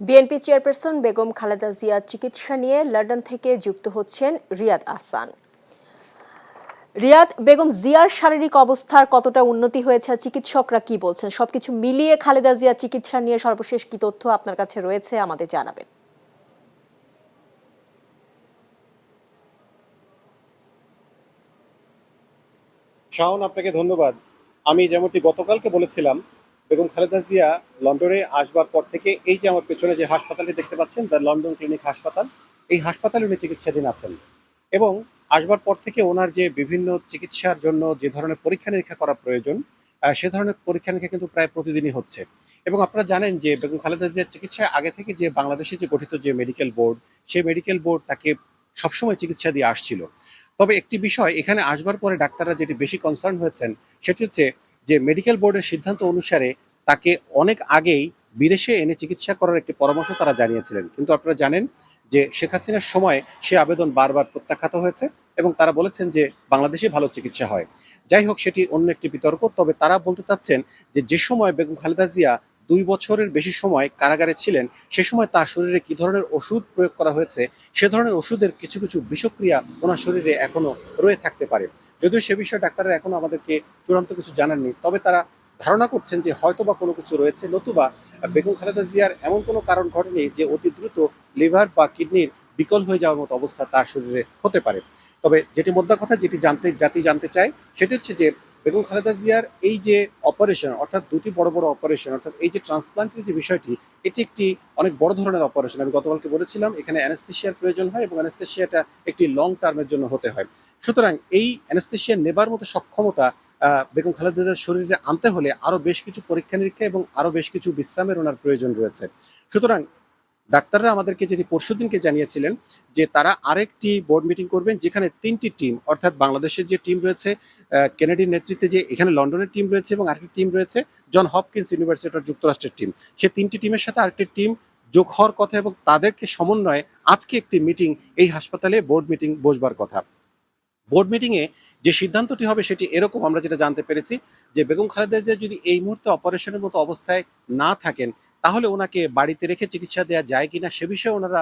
BNP chairperson Begum Khaleda জিয়ার চিকিৎসা নিয়ে লন্ডন থেকে যুক্ত হচ্ছেন রিয়াদ আহসান। রিয়াদ, বেগম জিয়ার শারীরিক অবস্থার কতটা উন্নতি হয়েছে, চিকিৎসকরা কি বলছেন, সবকিছু মিলিয়ে খালেদা জিয়ার চিকিৎসা নিয়ে সর্বশেষ কি তথ্য আপনার কাছে রয়েছে আমাদের জানাবেন। শাওন, আপনাকে ধন্যবাদ। আমি যেমনটি গতকালকে বলেছিলাম, বেগম খালেদা জিয়া লন্ডনে আসবার পর থেকে এই যে আমার পেছনে যে হাসপাতালটি দেখতে পাচ্ছেন, দ্য লন্ডন ক্লিনিক হাসপাতাল, এই হাসপাতালে উনি চিকিৎসাধীন আছেন। এবং আসবার পর থেকে ওনার যে বিভিন্ন চিকিৎসার জন্য যে ধরনের পরীক্ষা নিরীক্ষা করা প্রয়োজন, সে ধরনের পরীক্ষা নিরীক্ষা কিন্তু প্রায় প্রতিদিনই হচ্ছে। এবং আপনারা জানেন যে বেগম খালেদা জিয়ার চিকিৎসায় আগে থেকে যে বাংলাদেশে যে গঠিত যে মেডিকেল বোর্ড, সেই মেডিকেল বোর্ড তাকে সবসময় চিকিৎসা দিয়ে আসছিল। তবে একটি বিষয় এখানে আসবার পরে ডাক্তাররা যেটি বেশি কনসার্ন হয়েছেন, সেটি হচ্ছে যে মেডিকেল বোর্ডের সিদ্ধান্ত অনুসারে তাকে অনেক আগেই বিদেশে এনে চিকিৎসা করার একটি পরামর্শ তারা জানিয়েছিলেন। কিন্তু আপনারা জানেন যে শেখ হাসিনার সময় সে আবেদন বারবার প্রত্যাখ্যাত হয়েছে এবং তারা বলেছেন যে বাংলাদেশে ভালো চিকিৎসা হয়। যাই হোক, সেটি অন্য একটি বিতর্ক। তবে তারা বলতে চাচ্ছেন যে সময় বেগম খালেদা জিয়া 2 বছরের বেশি সময় কারাগারে ছিলেন, সে সময় তার শরীরে কি ধরনের ওষুধ প্রয়োগ করা হয়েছে, সে ধরনের ওষুধের কিছু কিছু বিষক্রিয়া ওনার শরীরে এখনো রয়ে থাকতে পারে। যদিও সে বিষয়ে ডাক্তাররা এখনো আমাদেরকে চূড়ান্ত কিছু জানাননি, তবে তারা ধারণা করছেন যে হয়তোবা কোনো কিছু রয়েছে, নতুবা বেগম খালেদা জিয়ার এমন কোনো কারণ ঘটেনি যে অতি দ্রুত লিভার বা কিডনির বিকল হয়ে যাওয়ার মতো অবস্থা তার শরীরে হতে পারে। তবে যেটি মোদ্দা কথা, যেটি জাতি জানতে চায়, সেটি হচ্ছে যে বেগম খালেদা জিয়ার এই যে অপারেশন, অর্থাৎ দুটি বড় বড় অপারেশন, অর্থাৎ এই যে ট্রান্সপ্লান্টের যে বিষয়টি, এটি একটি অনেক বড় ধরনের অপারেশন। আমি গতকালকে বলেছিলাম এখানে অ্যানেস্থেশিয়ার প্রয়োজন হয় এবং অ্যানেস্থেশিয়াটা একটি লং টার্মের জন্য হতে হয়। সুতরাং এই অ্যানেস্থেশিয়া নেবার মতো সক্ষমতা বেগম খালেদা জিয়ার শরীরে আনতে হলে আরও বেশ কিছু পরীক্ষা নিরীক্ষা এবং আরও বেশ কিছু বিশ্রামের ওনার প্রয়োজন রয়েছে। সুতরাং ডাক্তাররা আমাদেরকে যেটি পরশুদিনকে জানিয়েছিলেন যে তারা আরেকটি বোর্ড মিটিং করবেন, যেখানে 3টি টিম, অর্থাৎ বাংলাদেশের যে টিম রয়েছে, কেনেডির নেতৃত্বে যে এখানে লন্ডনের টিম রয়েছে, এবং আরেকটি টিম রয়েছে জন হপকিন্স ইউনিভার্সিটি অফ যুক্তরাষ্ট্রের টিম, সে 3টি টিমের সাথে আরেকটি টিম যোগ হওয়ার কথা এবং তাদেরকে সমন্বয়ে আজকে একটি মিটিং, এই হাসপাতালে বোর্ড মিটিং বসবার কথা। বোর্ড মিটিংয়ে যে সিদ্ধান্তটি হবে সেটি এরকম, আমরা যেটা জানতে পেরেছি যে বেগম খালেদা জিয়া যদি এই মুহূর্তে অপারেশনের মতো অবস্থায় না থাকেন, তাহলে ওনাকে বাড়িতে রেখে চিকিৎসা দেওয়া যায় কিনা সে বিষয়ে ওনারা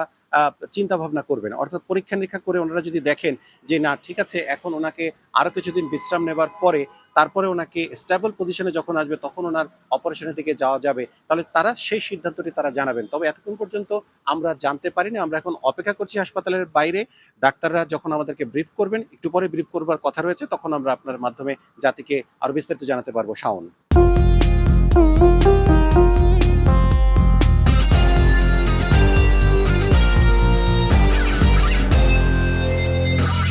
চিন্তা ভাবনা করবেন। অর্থাৎ পরীক্ষা নিরীক্ষা করে ওনারা যদি দেখেন যে না, ঠিক আছে, এখন ওনাকে আরও কিছুদিন বিশ্রাম নেবার পরে তারপরে ওনাকে স্টেবল পজিশনে যখন আসবে তখন ওনার অপারেশনের দিকে যাওয়া যাবে, তাহলে তারা সেই সিদ্ধান্তটি তারা জানাবেন। তবে এতক্ষণ পর্যন্ত আমরা জানতে পারিনি। আমরা এখন অপেক্ষা করছি হাসপাতালের বাইরে। ডাক্তাররা যখন আমাদেরকে ব্রিফ করবেন, একটু পরে ব্রিফ করবার কথা রয়েছে, তখন আমরা আপনার মাধ্যমে জাতিকে আরো বিস্তারিত জানাতে পারবো। শাওন।